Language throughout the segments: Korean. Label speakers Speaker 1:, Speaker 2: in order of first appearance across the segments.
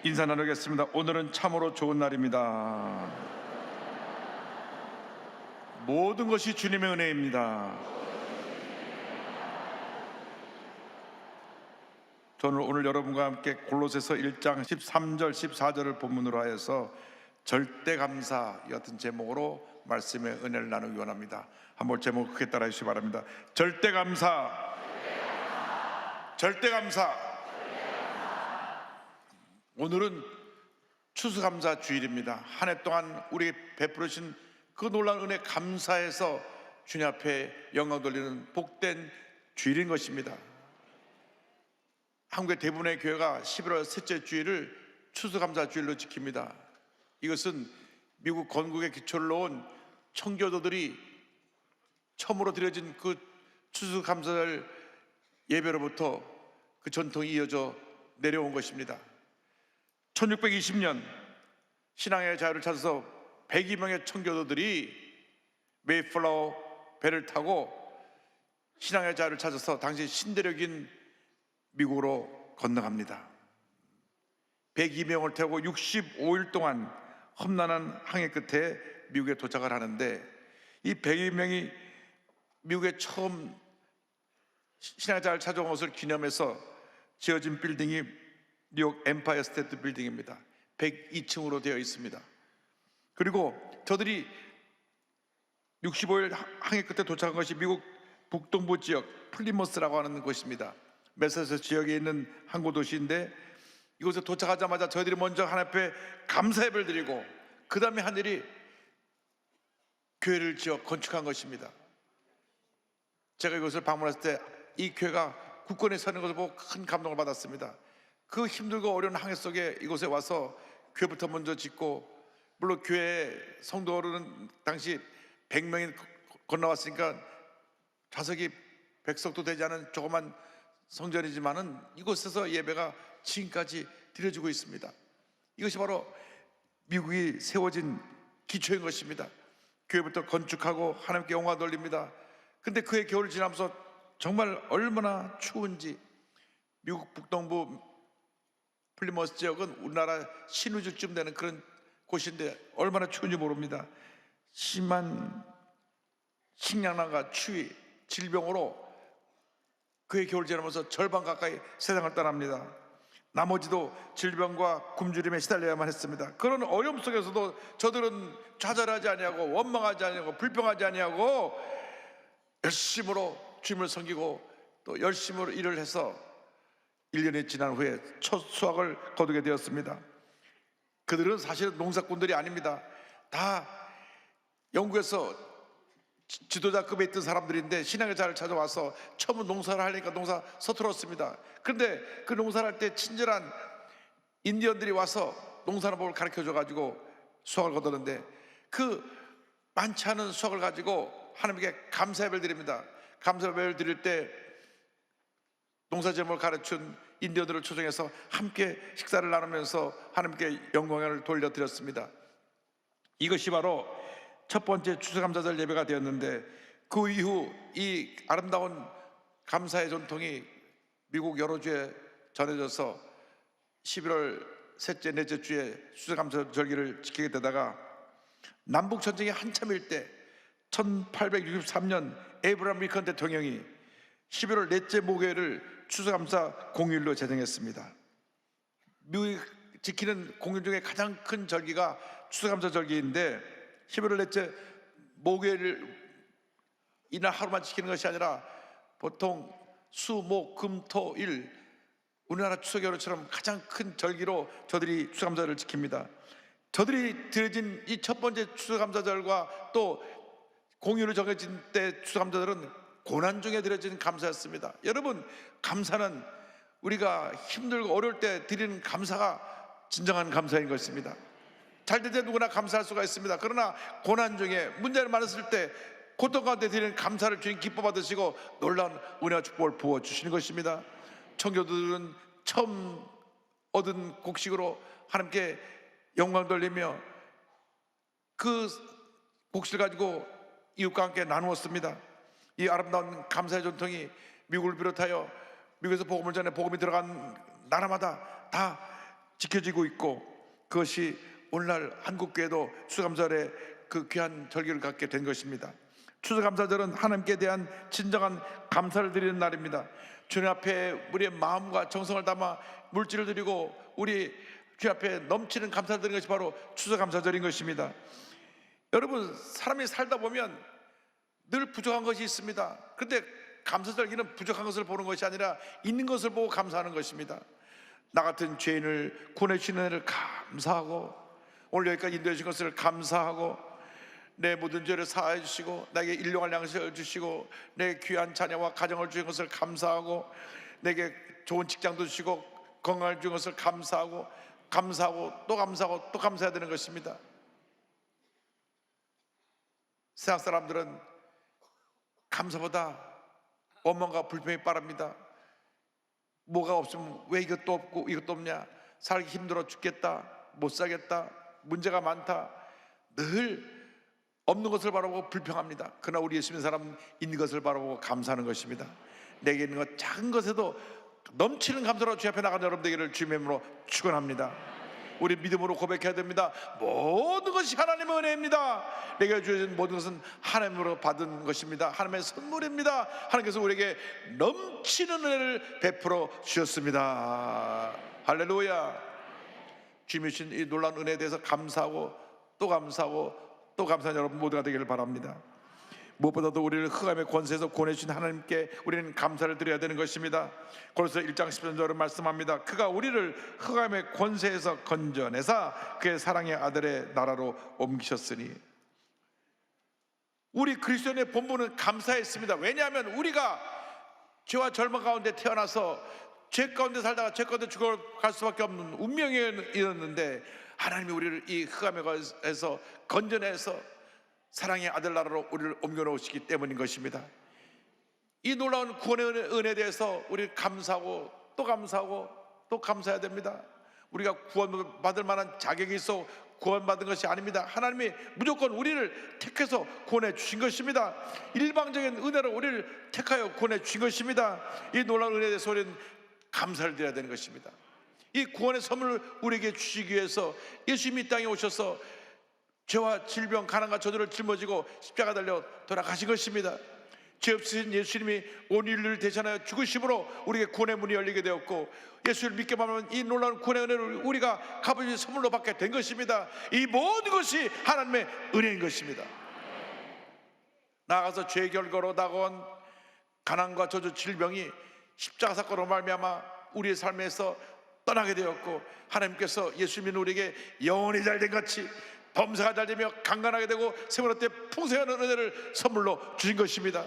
Speaker 1: 인사 나누겠습니다. 오늘은 참으로 좋은 날입니다. 모든 것이 주님의 은혜입니다. 저는 오늘 여러분과 함께 골로새서 1장 13절 14절을 본문으로 하여서 절대 감사 같은 제목으로 말씀의 은혜를 나누기 원합니다. 한번 제목 크게 따라해 주시기 바랍니다. 절대 감사, 절대 감사. 오늘은 추수감사 주일입니다. 한 해 동안 우리 베풀으신 그 놀라운 은혜 감사해서 주님 앞에 영광 돌리는 복된 주일인 것입니다. 한국의 대부분의 교회가 11월 셋째 주일을 추수감사 주일로 지킵니다. 이것은 미국 건국의 기초를 놓은 청교도들이 처음으로 드려진 그 추수감사절 예배로부터 그 전통이 이어져 내려온 것입니다. 1620년 신앙의 자유를 찾아서 102명의 청교도들이 메이플라워 배를 타고 신앙의 자유를 찾아서 당시 신대륙인 미국으로 건너갑니다. 102명을 태우고 65일 동안 험난한 항해 끝에 미국에 도착을 하는데, 이 102명이 미국에 처음 신앙의 자유를 찾아온 것을 기념해서 지어진 빌딩이 뉴욕 엠파이어 스테이트 빌딩입니다. 102층으로 되어 있습니다. 그리고 저들이 65일 항해 끝에 도착한 것이 미국 북동부 지역 플리머스라고 하는 곳입니다. 매사추세츠 지역에 있는 항구 도시인데, 이곳에 도착하자마자 저희들이 먼저 하나님 앞에 감사 예배를 드리고 그 다음에 한 일이 교회를 지어 건축한 것입니다. 제가 이곳을 방문했을 때 이 교회가 굳건히 서는 것을 보고 큰 감동을 받았습니다. 그 힘들고 어려운 항해 속에 이곳에 와서 교회부터 먼저 짓고, 물론 교회 성도는 당시 100명이 건너왔으니까 좌석이 100석도 되지 않은 조그만 성전이지만은 이곳에서 예배가 지금까지 드려지고 있습니다. 이것이 바로 미국이 세워진 기초인 것입니다. 교회부터 건축하고 하나님께 영광 돌립니다. 근데 그의 겨울을 지나면서 정말 얼마나 추운지, 미국 북동부 플리머스 지역은 우리나라 신우주쯤 되는 그런 곳인데 얼마나 추운지 모릅니다. 심한 식량난과 추위, 질병으로 그의 겨울 지나면서 절반 가까이 세상을 떠납니다. 나머지도 질병과 굶주림에 시달려야만 했습니다. 그런 어려움 속에서도 저들은 좌절하지 아니하고 원망하지 아니하고 불평하지 아니하고 열심으로 주님을 섬기고 또 열심으로 일을 해서 1년이 지난 후에 첫 수확을 거두게 되었습니다. 그들은 사실은 농사꾼들이 아닙니다. 다 영국에서 지도자급에 있던 사람들인데 신앙의 자를 찾아와서 처음 농사를 하려니까 농사 서툴었습니다. 그런데 그 농사를 할 때 친절한 인디언들이 와서 농사법을 가르쳐줘 가지고 수확을 거두는데, 그 많지 않은 수확을 가지고 하나님께 감사 예배를 드립니다. 감사 예배를 드릴 때 농사지음을 가르친 인디언들을 초청해서 함께 식사를 나누면서 하나님께 영광을 돌려드렸습니다. 이것이 바로 첫 번째 추수감사절 예배가 되었는데, 그 이후 이 아름다운 감사의 전통이 미국 여러 주에 전해져서 11월 셋째 넷째 주에 추수감사절기를 지키게 되다가 남북 전쟁이 한참일 때 1863년 에이브러함 링컨 대통령이 11월 넷째 목요일을 추수감사 공휴일로 제정했습니다. 미국이 지키는 공휴일 중에 가장 큰 절기가 추수감사 절기인데, 11월 넷째 목요일을 이날 하루만 지키는 것이 아니라 보통 수, 목, 금, 토, 일, 우리나라 추석 연휴처럼 가장 큰 절기로 저들이 추수감사를 지킵니다. 저들이 드려진 이 첫 번째 추수감사절과 또 공휴일로 정해진 때 추수감사절은 고난 중에 드려진 감사였습니다. 여러분, 감사는 우리가 힘들고 어려울 때 드리는 감사가 진정한 감사인 것입니다. 잘 될 때 누구나 감사할 수가 있습니다. 그러나 고난 중에 문제를 많았을 때 고통 가운데 드리는 감사를 주님 기뻐 받으시고 놀라운 은혜와 축복을 부어주시는 것입니다. 청교도들은 처음 얻은 곡식으로 하나님께 영광 돌리며 그 곡식을 가지고 이웃과 함께 나누었습니다. 이 아름다운 감사의 전통이 미국을 비롯하여 미국에서 복음을 전해 복음이 들어간 나라마다 다 지켜지고 있고, 그것이 오늘날 한국교회도 추수감사절에 그 귀한 절기를 갖게 된 것입니다. 추수감사절은 하나님께 대한 진정한 감사를 드리는 날입니다. 주님 앞에 우리의 마음과 정성을 담아 물질을 드리고 우리 주 앞에 넘치는 감사를 드리는 것이 바로 추수감사절인 것입니다. 여러분, 사람이 살다 보면 늘 부족한 것이 있습니다. 그런데 감사절기는 부족한 것을 보는 것이 아니라 있는 것을 보고 감사하는 것입니다. 나 같은 죄인을 구원해 주시는 은혜를 감사하고, 오늘 여기까지 인도해 주신 것을 감사하고, 내 모든 죄를 사하여 주시고 나에게 일용할 양식을 주시고 내 귀한 자녀와 가정을 주신 것을 감사하고, 내게 좋은 직장도 주시고 건강을 주신 것을 감사하고, 감사하고 또 감사하고 또 감사해야 되는 것입니다. 세상 사람들은 감사보다 원망과 불평이 빠릅니다. 뭐가 없으면 왜 이것도 없고 이것도 없냐, 살기 힘들어 죽겠다, 못 살겠다, 문제가 많다, 늘 없는 것을 바라보고 불평합니다. 그러나 우리 예수 믿는 사람은 있는 것을 바라보고 감사하는 것입니다. 내게 있는 것 작은 것에도 넘치는 감사로 주 앞에 나가는 여러분 되기를 주님의 이름으로 축원합니다. 우리 믿음으로 고백해야 됩니다. 모든 것이 하나님의 은혜입니다. 내가 주신 모든 것은 하나님으로 받은 것입니다. 하나님의 선물입니다. 하나님께서 우리에게 넘치는 은혜를 베풀어 주셨습니다. 할렐루야. 주님이 주신 이 놀라운 은혜에 대해서 감사하고 또 감사하고 또 감사한 여러분 모두가 되기를 바랍니다. 무엇보다도 우리를 흑암의 권세에서 구원해주신 하나님께 우리는 감사를 드려야 되는 것입니다. 고린도서 1장 10절로 말씀합니다. 그가 우리를 흑암의 권세에서 건져내사 그의 사랑의 아들의 나라로 옮기셨으니. 우리 그리스도인의 본분은 감사했습니다. 왜냐하면 우리가 죄와 절망 가운데 태어나서 죄 가운데 살다가 죄 가운데 죽어갈 수밖에 없는 운명이었는데, 하나님이 우리를 이 흑암의 권세에서 건져내서 사랑의 아들 나라로 우리를 옮겨놓으시기 때문인 것입니다. 이 놀라운 구원의 은혜에 대해서 우리 감사하고 또 감사하고 또 감사해야 됩니다. 우리가 구원받을 만한 자격이 있어 구원받은 것이 아닙니다. 하나님이 무조건 우리를 택해서 구원해 주신 것입니다. 일방적인 은혜로 우리를 택하여 구원해 주신 것입니다. 이 놀라운 은혜에 대해서 우리는 감사를 드려야 되는 것입니다. 이 구원의 선물을 우리에게 주시기 위해서 예수님이 이 땅에 오셔서 죄와 질병, 가난과 저주를 짊어지고 십자가 달려 돌아가신 것입니다. 죄 없으신 예수님이 온 인류를 대신하여 죽으심으로 우리에게 구원의 문이 열리게 되었고, 예수를 믿게 하면 이 놀라운 구원의 은혜를 우리가 값어진 선물로 받게 된 것입니다. 이 모든 것이 하나님의 은혜인 것입니다. 나아가서 죄의 결과로 다가온 가난과 저주, 질병이 십자가 사건으로 말미암아 우리의 삶에서 떠나게 되었고, 하나님께서 예수 믿는 우리에게 영원히 잘된 같이 범사가 잘되며 강건하게 되고 생활할 때 풍성한 은혜를 선물로 주신 것입니다.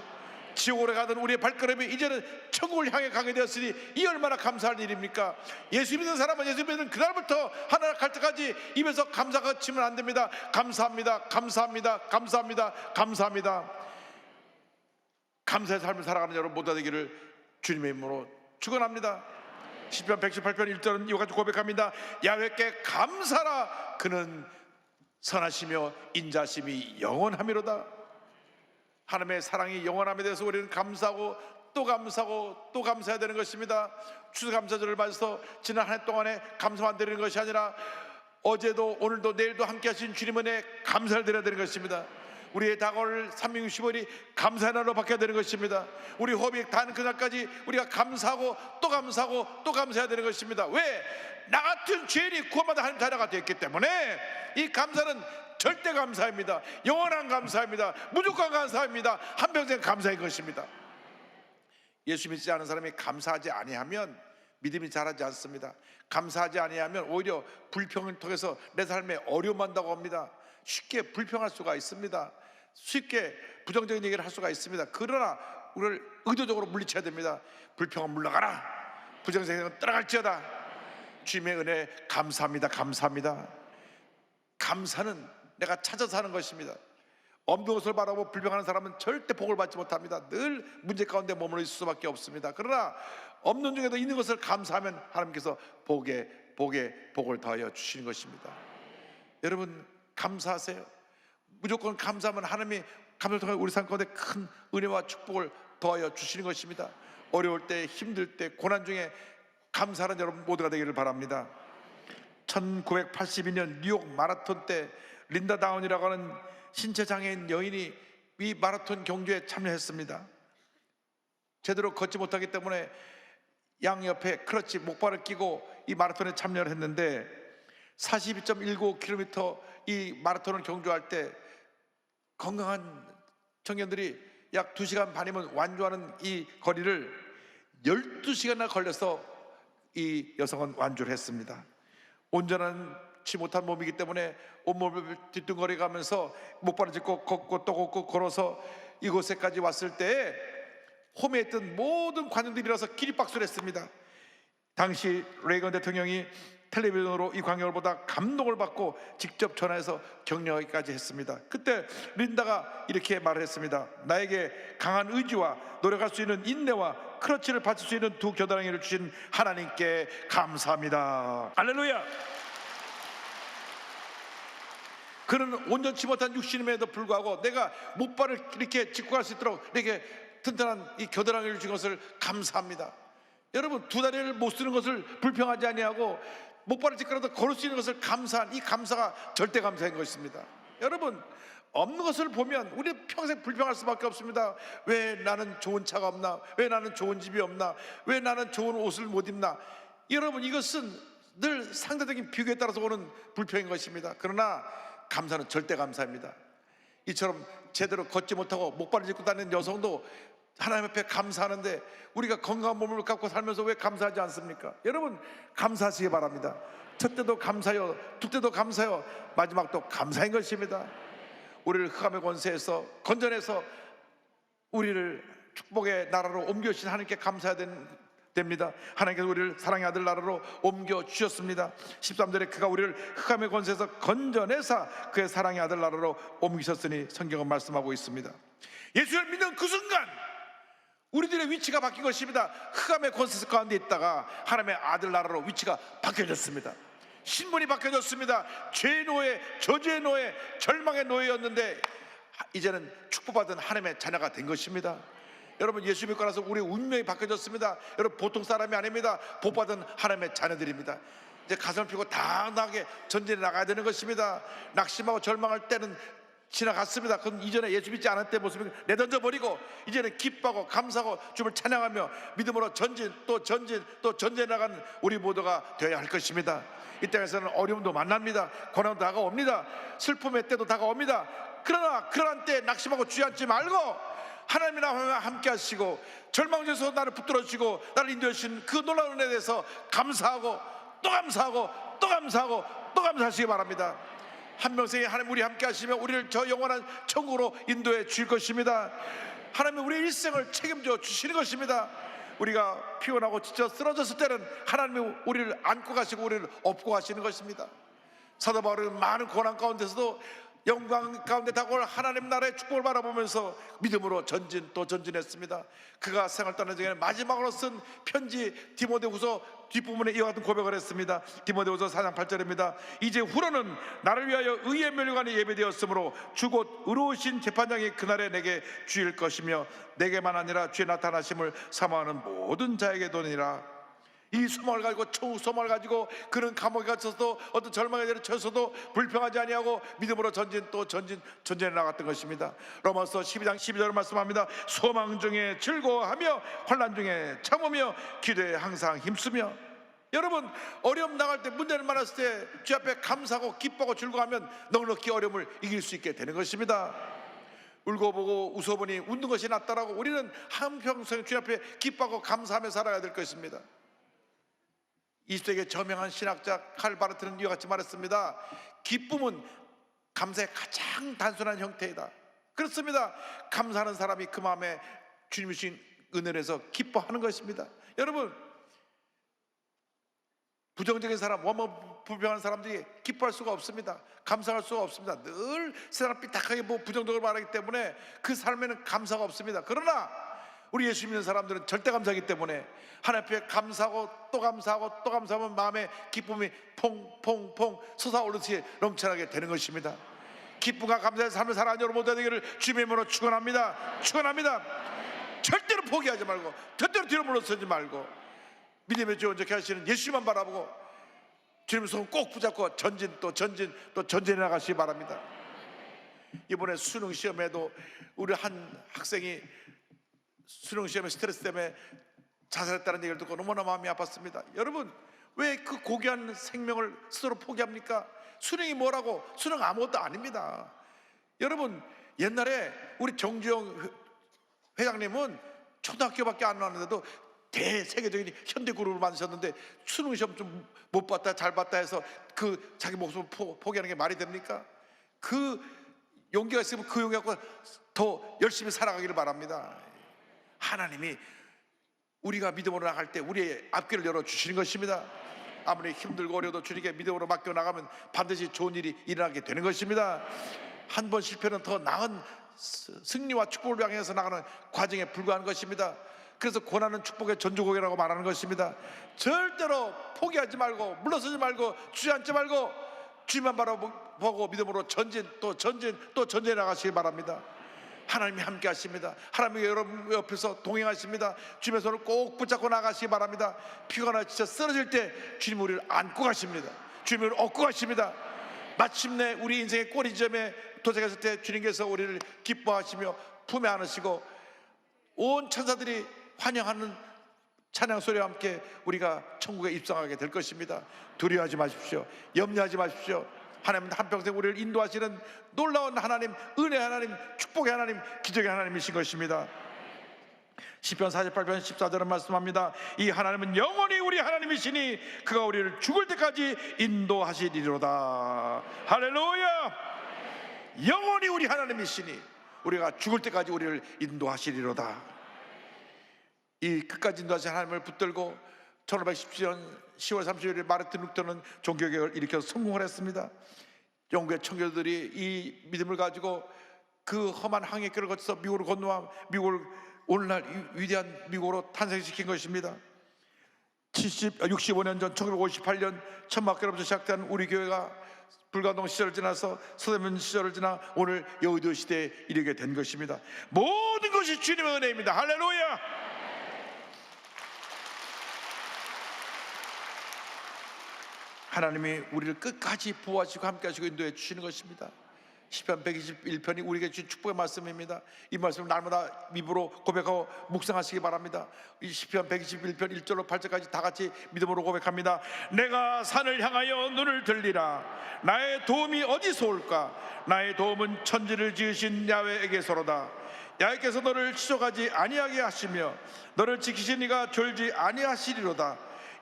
Speaker 1: 지옥으로 가던 우리의 발걸음이 이제는 천국을 향해 가게 되었으니 이 얼마나 감사할 일입니까? 예수 믿는 사람은 예수 믿는 그날부터 하나님 갈 때까지 입에서 감사가 치면 안 됩니다. 감사합니다, 감사합니다, 감사합니다, 감사합니다. 감사의 삶을 살아가는 여러분 모두 되기를 주님의 이름으로 축원합니다. 시편 118편 1절은 이와 같이 고백합니다. 야훼께 감사라, 그는 선하시며 인자심이 영원하미로다. 하나님의 사랑이 영원함에 대해서 우리는 감사하고 또 감사하고 또 감사해야 되는 것입니다. 추수감사절을 맞아서 지난 한 해 동안에 감사만 드리는 것이 아니라 어제도 오늘도 내일도 함께 하신 주님 은혜에 감사를 드려야 되는 것입니다. 우리의 다가올 365일이 감사의 날로 바뀌어야 되는 것입니다. 우리 호흡이 닿는 그날까지 우리가 감사하고 또 감사하고 또 감사해야 되는 것입니다. 왜? 나 같은 죄인이 구원받아 하나님 자녀가 되었기 때문에 이 감사는 절대 감사입니다. 영원한 감사입니다. 무조건 감사입니다. 한평생 감사인 것입니다. 예수 믿지 않은 사람이 감사하지 아니하면 믿음이 자라지 않습니다. 감사하지 아니하면 오히려 불평을 통해서 내 삶에 어려움 한다고 합니다. 쉽게 불평할 수가 있습니다. 쉽게 부정적인 얘기를 할 수가 있습니다. 그러나 우리를 의도적으로 물리쳐야 됩니다. 불평은 물러가라, 부정적인 생각은 떠나갈지어다. 주님의 은혜 감사합니다. 감사합니다. 감사는 내가 찾아서 하는 것입니다. 없는 것을 바라보고 불평하는 사람은 절대 복을 받지 못합니다. 늘 문제 가운데 머물러 있을 수밖에 없습니다. 그러나 없는 중에도 있는 것을 감사하면 하나님께서 복을 더하여 주시는 것입니다. 여러분 감사하세요. 무조건 감사하면 하나님이 감사를 통해 우리 삶 가운데 큰 은혜와 축복을 더하여 주시는 것입니다. 어려울 때, 힘들 때, 고난 중에 감사하는 여러분 모두가 되기를 바랍니다. 1982년 뉴욕 마라톤 때 린다 다운이라고 하는 신체 장애인 여인이 이 마라톤 경주에 참여했습니다. 제대로 걷지 못하기 때문에 양옆에 크러치 목발을 끼고 이 마라톤에 참여를 했는데 42.19km 이 마라톤을 경주할 때 건강한 청년들이 약 2시간 반이면 완주하는 이 거리를 12시간이나 걸려서 이 여성은 완주를 했습니다. 온전하지 못한 몸이기 때문에 온몸을 뒤뚱거려 가면서 목발을 짚고 걷고 또 걷고 걸어서 이곳에까지 왔을 때에 홈에 있던 모든 관중들이 일어나서 기립박수를 했습니다. 당시 레이건 대통령이 텔레비전으로 이 광경을 보다 감동을 받고 직접 전화해서 격려하기까지 했습니다. 그때 린다가 이렇게 말을 했습니다. 나에게 강한 의지와 노력할 수 있는 인내와 크러치를 받칠 수 있는 두 겨드랑이를 주신 하나님께 감사합니다. 할렐루야. 그는 온전치 못한 육신임에도 불구하고 내가 목발을 이렇게 짚고 갈 수 있도록 이렇게 튼튼한 이 겨드랑이를 준 것을 감사합니다. 여러분, 두 다리를 못 쓰는 것을 불평하지 아니하고 목발을 짚고라도 걸을 수 있는 것을 감사한 이 감사가 절대 감사인 것입니다. 여러분, 없는 것을 보면 우리 평생 불평할 수밖에 없습니다. 왜 나는 좋은 차가 없나? 왜 나는 좋은 집이 없나? 왜 나는 좋은 옷을 못 입나? 여러분, 이것은 늘 상대적인 비교에 따라서 오는 불평인 것입니다. 그러나 감사는 절대 감사입니다. 이처럼 제대로 걷지 못하고 목발을 짚고 다니는 여성도 하나님 앞에 감사하는데 우리가 건강한 몸을 갖고 살면서 왜 감사하지 않습니까? 여러분, 감사하시기 바랍니다. 첫 때도 감사요, 두 때도 감사요, 마지막도 감사인 것입니다. 우리를 흑암의 권세에서 건져내서 우리를 축복의 나라로 옮겨주신 하나님께 감사해야 됩니다. 하나님께서 우리를 사랑의 아들 나라로 옮겨주셨습니다. 13절에 그가 우리를 흑암의 권세에서 건져내사 그의 사랑의 아들 나라로 옮기셨으니 성경은 말씀하고 있습니다. 예수를 믿는 그 순간 우리들의 위치가 바뀐 것입니다. 흑암의 권세 가운데 있다가 하나님의 아들 나라로 위치가 바뀌어졌습니다. 신분이 바뀌어졌습니다. 죄의 노예, 저주의 노예, 절망의 노예였는데 이제는 축복받은 하나님의 자녀가 된 것입니다. 여러분, 예수 믿고 나서 우리의 운명이 바뀌어졌습니다. 여러분, 보통 사람이 아닙니다. 복받은 하나님의 자녀들입니다. 이제 가슴을 펴고 당당하게 전진해 나가야 되는 것입니다. 낙심하고 절망할 때는 지나갔습니다. 그건 이전에 예수 믿지 않을 때 모습을 내던져버리고 이제는 기뻐하고 감사하고 주님을 찬양하며 믿음으로 전진 또 전진 또 전진해 나가는 우리 모두가 되어야 할 것입니다. 이 땅에서는 어려움도 만납니다. 고난도 다가옵니다. 슬픔의 때도 다가옵니다. 그러나 그러한 때 낙심하고 주저앉지 말고 하나님이랑 함께 하시고 절망에서 나를 붙들어 주시고 나를 인도해 주신 그 놀라운 은혜에 대해서 감사하고 또 감사하고 또 감사하고 또 감사하시기 바랍니다. 한평생에 하나님 우리 함께 하시며 우리를 저 영원한 천국으로 인도해 주실 것입니다. 하나님은 우리의 일생을 책임져 주시는 것입니다. 우리가 피곤하고 지쳐 쓰러졌을 때는 하나님이 우리를 안고 가시고 우리를 업고 가시는 것입니다. 사도 바울은 많은 고난 가운데서도 영광 가운데 다가올 하나님 나라의 축복을 바라보면서 믿음으로 전진 또 전진했습니다. 그가 생을 떠나기 전에 마지막으로 쓴 편지 디모데후서 뒷부분에 이와 같은 고백을 했습니다. 디모데후서 4장 8절입니다. 이제 후로는 나를 위하여 의의 멸관이 예배되었으므로 주 곧 의로우신 재판장이 그날에 내게 주일 것이며 내게만 아니라 주의 나타나심을 사모하는 모든 자에게 도니라. 이 소망을 가지고 천국 소망을 가지고 그는 감옥에 갇혀서도 어떤 절망에 내려쳐서도 불평하지 아니하고 믿음으로 전진 또 전진해 나갔던 것입니다. 로마서 12장 12절을 말씀합니다. 소망 중에 즐거워하며 환난 중에 참으며 기도에 항상 힘쓰며. 여러분, 어려움 나갈 때 문제를 만났을 때 주 앞에 감사하고 기뻐하고 즐거워하면 넉넉히 어려움을 이길 수 있게 되는 것입니다. 울고 보고 웃어보니 웃는 것이 낫다라고 우리는 한평생 주 앞에 기뻐하고 감사하며 살아야 될 것입니다. 20세기의 저명한 신학자 칼 바르트는 이와 같이 말했습니다. 기쁨은 감사의 가장 단순한 형태이다. 그렇습니다. 감사하는 사람이 그 마음에 주님이 주신 은혜를 해서 기뻐하는 것입니다. 여러분, 부정적인 사람, 원망 불평하는 사람들이 기뻐할 수가 없습니다. 감사할 수가 없습니다. 늘 세상 삐딱하게 부정적으로 말하기 때문에 그 삶에는 감사가 없습니다. 그러나 우리 예수 믿는 사람들은 절대 감사하기 때문에 하나님 앞에 감사하고 또 감사하고 또 감사하면 마음에 기쁨이 퐁퐁퐁 솟아오르듯이 넘쳐나게 되는 것입니다. 기쁨과 감사의 삶을 살아가는 여러분 모두 되기를 주님의 이름으로 축원합니다. 축원합니다. 절대로 포기하지 말고 절대로 뒤로 물러서지 말고 믿음의 주 온전케 하시는 예수만 바라보고 주님 손 꼭 붙잡고 전진 또 전진 또 전진해 나가시기 바랍니다. 이번에 수능 시험에도 우리 한 학생이 수능 시험에 스트레스 때문에 자살했다는 얘기를 듣고 너무나 마음이 아팠습니다. 여러분, 왜 그 고귀한 생명을 스스로 포기합니까? 수능이 뭐라고? 수능 아무것도 아닙니다. 여러분, 옛날에 우리 정주영 회장님은 초등학교밖에 안 나왔는데도 대세계적인 현대그룹을 만드셨는데 수능 시험 좀 못 봤다 잘 봤다 해서 그 자기 목숨을 포기하는 게 말이 됩니까? 그 용기가 있으면 그 용기 갖고 더 열심히 살아가기를 바랍니다. 하나님이 우리가 믿음으로 나갈 때 우리의 앞길을 열어주시는 것입니다. 아무리 힘들고 어려도 주님께 믿음으로 맡겨 나가면 반드시 좋은 일이 일어나게 되는 것입니다. 한 번 실패는 더 나은 승리와 축복을 향해서 나가는 과정에 불과한 것입니다. 그래서 고난은 축복의 전조곡이라고 말하는 것입니다. 절대로 포기하지 말고 물러서지 말고 주저앉지 말고 주님만 바라보고 믿음으로 전진 또 전진 또 전진해 나가시기 바랍니다. 하나님이 함께 하십니다. 하나님이 여러분 옆에서 동행하십니다. 주님의 손을 꼭 붙잡고 나가시기 바랍니다. 피곤하고 지쳐 쓰러질 때 주님 우리를 안고 가십니다. 주님 우리를 업고 가십니다. 마침내 우리 인생의 꼬리점에 도착했을 때 주님께서 우리를 기뻐하시며 품에 안으시고 온 천사들이 환영하는 찬양 소리와 함께 우리가 천국에 입성하게 될 것입니다. 두려워하지 마십시오. 염려하지 마십시오. 하나님은 한평생 우리를 인도하시는 놀라운 하나님, 은혜의 하나님, 축복의 하나님, 기적의 하나님이신 것입니다. 시편 48편 14절은 말씀합니다. 이 하나님은 영원히 우리 하나님이시니 그가 우리를 죽을 때까지 인도하시리로다. 할렐루야. 영원히 우리 하나님이시니 우리가 죽을 때까지 우리를 인도하시리로다. 이 끝까지 인도하신 하나님을 붙들고 1517년 10월 30일 마르틴 루터는 종교개혁을 일으켜서 성공을 했습니다. 영국의 청교도들이 이 믿음을 가지고 그 험한 항해길을 거쳐서 미국으로 건너와 미국을 오늘날 위대한 미국으로 탄생시킨 것입니다. 65년 전 1958년 천막교로부터 시작된 우리 교회가 불가동 시절을 지나서 서대문 시절을 지나 오늘 여의도 시대에 이르게 된 것입니다. 모든 것이 주님의 은혜입니다. 할렐루야. 하나님이 우리를 끝까지 보호하시고 함께 하시고 인도해 주시는 것입니다. 시편 121편이 우리에게 주신 축복의 말씀입니다. 이 말씀을 날마다 입으로 고백하고 묵상하시기 바랍니다. 이 시편 121편 1절로 8절까지 다 같이 믿음으로 고백합니다. 내가 산을 향하여 눈을 들리라. 나의 도움이 어디서 올까? 나의 도움은 천지를 지으신 야훼에게서로다. 야훼께서 너를 치족하지 아니하게 하시며 너를 지키신 이가 졸지 아니하시리로다.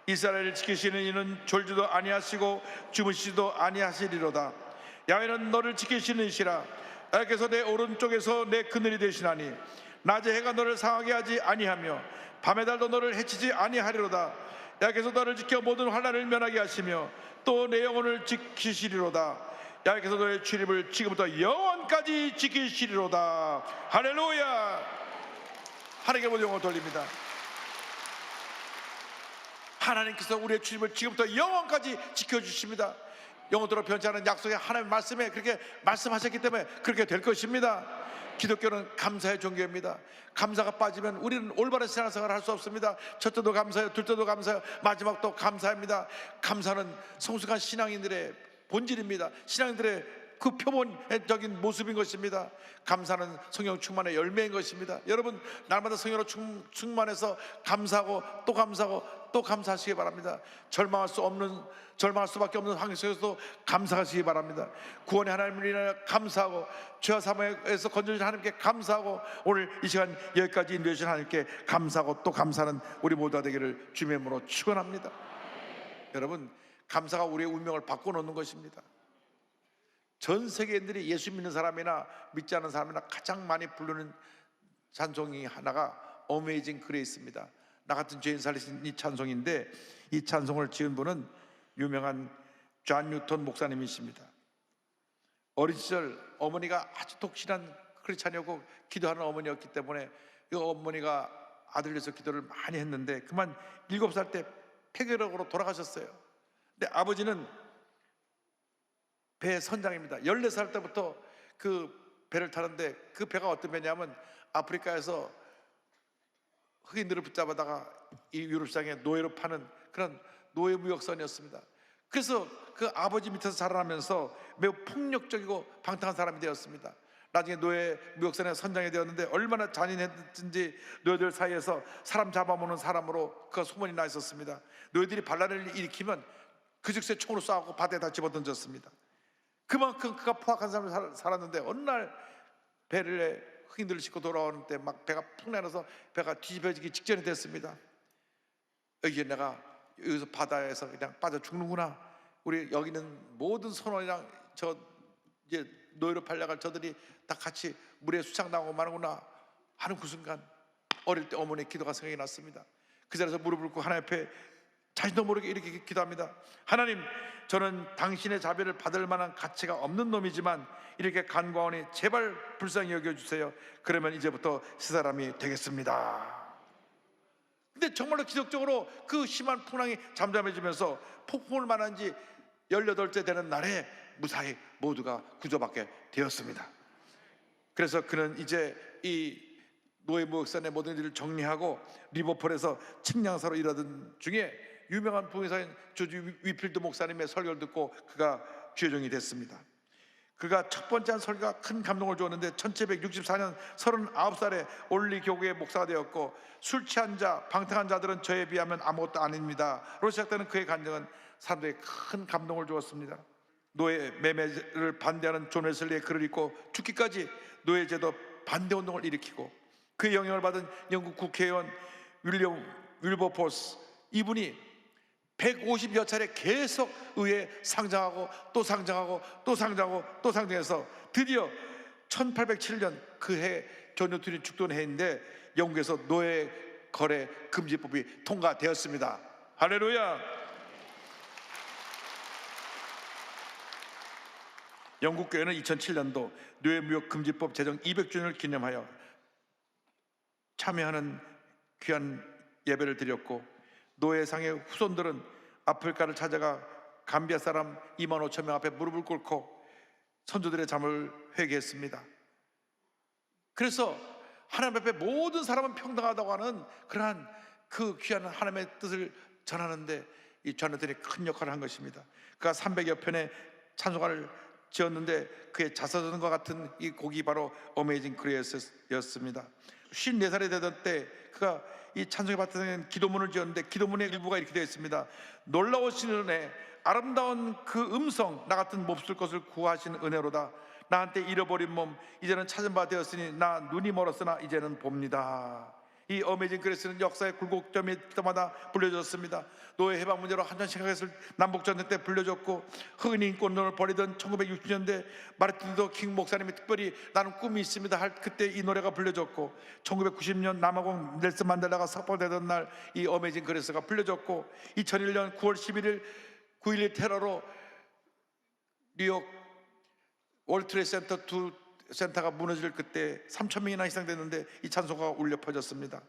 Speaker 1: 이스라엘을 지키시는 이는 졸지도 아니하시고 주무시지도 아니하시리로다. 야훼는 너를 지키시는 이시라. 야훼께서 내 오른쪽에서 내 그늘이 되시나니 낮에 해가 너를 상하게 하지 아니하며 밤의 달도 너를 해치지 아니하리로다. 야훼께서 너를 지켜 모든 환난을 면하게 하시며 또 내 영혼을 지키시리로다. 야훼께서 너의 출입을 지금부터 영원까지 지키시리로다. 할렐루야. 하나님께 모든 영광을 돌립니다. 하나님께서 우리의 출입을 지금부터 영원까지 지켜주십니다. 영원토로 변치 않은 약속의 하나님의 말씀에 그렇게 말씀하셨기 때문에 그렇게 될 것입니다. 기독교는 감사의 종교입니다. 감사가 빠지면 우리는 올바른 신앙생활을 할 수 없습니다. 첫째도 감사해요, 둘째도 감사해요, 마지막도 감사합니다. 감사는 성숙한 신앙인들의 본질입니다. 신앙인들의 그 표본적인 모습인 것입니다. 감사는 성령 충만의 열매인 것입니다. 여러분, 날마다 성령으로 충만해서 감사하고 또 감사하고 또 감사하시기 바랍니다. 절망할 수밖에 없는 환경 속에서도 감사하시기 바랍니다. 구원의 하나님을 인하여 감사하고 죄와 사망에서 건져주신 하나님께 감사하고 오늘 이 시간 여기까지 인도해 주신 하나님께 감사하고 또 감사하는 우리 모두가 되기를 주님의 이름으로 축원합니다. 여러분, 감사가 우리의 운명을 바꿔놓는 것입니다. 전 세계인들이 예수 믿는 사람이나 믿지 않는 사람이나 가장 많이 부르는 찬송이 하나가 어메이징 그레이스입니다. 나 같은 죄인 살리신 이 찬송인데, 이 찬송을 지은 분은 유명한 존 뉴턴 목사님이십니다. 어린 시절 어머니가 아주 독실한 크리스찬이었고 기도하는 어머니였기 때문에 이 어머니가 아들 위해서 기도를 많이 했는데 그만 7살 때 폐결핵으로 돌아가셨어요. 근데 아버지는 배 선장입니다. 14살 때부터 그 배를 타는데 그 배가 어떤 배냐면 아프리카에서 흑인들을 붙잡아다가 이 유럽 시장에 노예로 파는 그런 노예 무역선이었습니다. 그래서 그 아버지 밑에서 자라나면서 매우 폭력적이고 방탕한 사람이 되었습니다. 나중에 노예 무역선의 선장이 되었는데 얼마나 잔인했든지 노예들 사이에서 사람 잡아먹는 사람으로 그 소문이 나 있었습니다. 노예들이 반란을 일으키면 그 즉시에 총으로 쏴고 바다에다 집어던졌습니다. 그만큼 그가 포악한 삶을 살았는데 어느 날 배를 흑인들을 싣고 돌아오는 때 막 배가 푹 내려서 배가 뒤집어지기 직전이 됐습니다. 이제 내가 여기서 바다에서 그냥 빠져 죽는구나. 우리 여기는 모든 선원이랑 저 이제 노예로 팔려갈 저들이 다 같이 물에 수상당하고 마는구나 하는 그 순간 어릴 때 어머니의 기도가 생각이 났습니다. 그 자리에서 무릎을 꿇고 하나님 앞에 자신도 모르게 이렇게 기도합니다. 하나님, 저는 당신의 자비를 받을 만한 가치가 없는 놈이지만 이렇게 간과하니 제발 불쌍히 여겨주세요. 그러면 이제부터 새 사람이 되겠습니다. 근데 정말로 기적적으로 그 심한 풍랑이 잠잠해지면서 폭풍을 만난 지 18째 되는 날에 무사히 모두가 구조받게 되었습니다. 그래서 그는 이제 이 노예 무역선의 모든 일을 정리하고 리버풀에서 측량사로 일하던 중에 유명한 부흥사인 조지 위필드 목사님의 설교를 듣고 그가 죄종이 됐습니다. 그가 첫 번째 한 설교가 큰 감동을 주었는데 1764년 39살에 올리 교구의 목사가 되었고, 술 취한 자, 방탕한 자들은 저에 비하면 아무것도 아닙니다 로 시작되는 그의 간증은 사람들에게 큰 감동을 주었습니다. 노예 매매를 반대하는 존 웨슬리의 글을 읽고 죽기까지 노예제도 반대운동을 일으키고 그의 영향을 받은 영국 국회의원 윌리엄 윌버포스, 이분이 150여 차례 계속 의회에 상장하고 또 상장하고 또 상장하고 또 상장해서 드디어 1807년 그 해 존 뉴턴이 죽던 해인데 영국에서 노예 거래 금지법이 통과되었습니다. 할렐루야. 영국 교회는 2007년도 노예무역 금지법 제정 200주년을 기념하여 참여하는 귀한 예배를 드렸고, 노예상의 후손들은 아프리카를 찾아가 감비아 사람 25,000명 앞에 무릎을 꿇고 선조들의 잠을 회개했습니다. 그래서 하나님 앞에 모든 사람은 평등하다고 하는 그러한 그 귀한 하나님의 뜻을 전하는데 이 조나단이 큰 역할을 한 것입니다. 그가 300여 편의 찬송가를 지었는데 그의 자서전과 같은 이 곡이 바로 어메이징 그레이스였습니다. 54살이 되던 때 그가 이 찬송에 바탕된 기도문을 지었는데 기도문의 일부가 이렇게 되어 있습니다. 놀라우신 은혜, 아름다운 그 음성, 나 같은 몹쓸 것을 구하신 은혜로다. 나한테 잃어버린 몸 이제는 찾은 바 되었으니 나 눈이 멀었으나 이제는 봅니다. 이 어메이징 그레이스는 역사의 굴곡점이 때마다 불려졌습니다. 노예 해방 문제로 한전 생각했을 남북전쟁 때 불려졌고, 흑인 인권론을 벌이던 1960년대 마르틴 루터 킹 목사님이 특별히 나는 꿈이 있습니다 할 그때 이 노래가 불려졌고, 1990년 남아공 넬슨 만델라가 석방되던 날 이 어메이징 그레이스가 불려졌고, 2001년 9월 11일 9.11 테러로 뉴욕 월트레이드 센터 두 센터가 무너질 그때 3,000명이나 희생됐는데 이 찬송가가 울려 퍼졌습니다.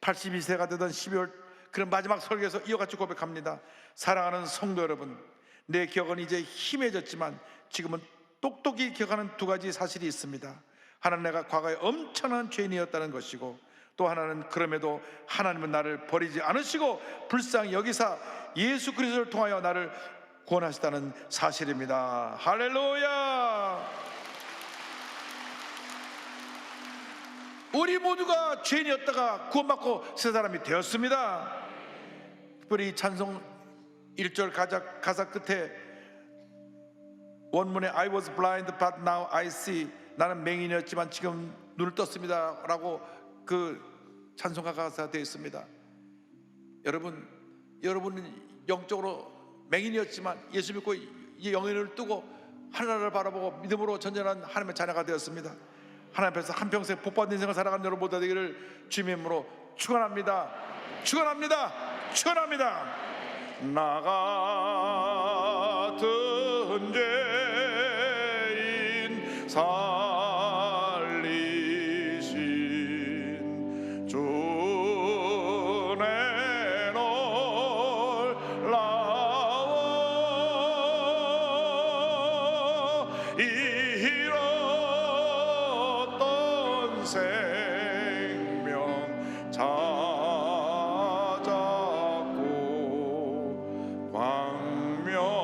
Speaker 1: 82세가 되던 12월 그런 마지막 설교에서 이어같이 고백합니다. 사랑하는 성도 여러분, 내 기억은 이제 희미해졌지만 지금은 똑똑히 기억하는 두 가지 사실이 있습니다. 하나는 내가 과거에 엄청난 죄인이었다는 것이고, 또 하나는 그럼에도 하나님은 나를 버리지 않으시고 불쌍히 여기사 예수 그리스도를 통하여 나를 구원하시다는 사실입니다. 할렐루야. 우리 모두가 죄인이었다가 구원받고 새 사람이 되었습니다. 특별히 찬송 1절 가사 끝에 원문에 I was blind but now I see, 나는 맹인이었지만 지금 눈을 떴습니다 라고 그 찬송가 가사가 되어 있습니다. 여러분은 영적으로 맹인이었지만 예수 믿고 이 영혼을 뜨고 하나님을 바라보고 믿음으로 전전한 하나님의 자녀가 되었습니다. 하나님 앞에서 한평생 복받은 인생을 살아가는 여러분 모두 되기를 주님의 이름으로 축원합니다. 축원합니다. 축원합니다. 나 같은 죄인 살리신 주의 놀라워 잃었던 생명 찾았고 광명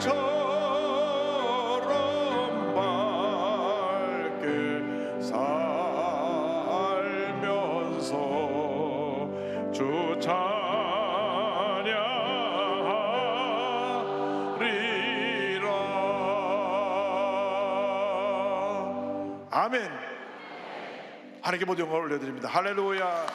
Speaker 1: 별처럼 밝게 살면서 주 찬양하리라. 아멘. 하나님께 모든 영광을 올려드립니다. 할렐루야.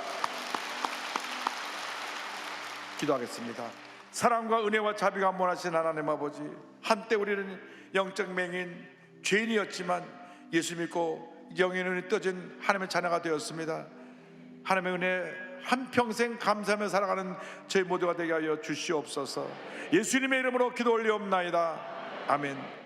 Speaker 1: 기도하겠습니다. 사랑과 은혜와 자비가 만원하신 하나님 아버지, 한때 우리는 영적 맹인 죄인이었지만 예수 믿고 영의 눈이 떠진 하나님의 자녀가 되었습니다. 하나님의 은혜 한평생 감사하며 살아가는 저희 모두가 되게 하여 주시옵소서. 예수님의 이름으로 기도 올리옵나이다. 아멘.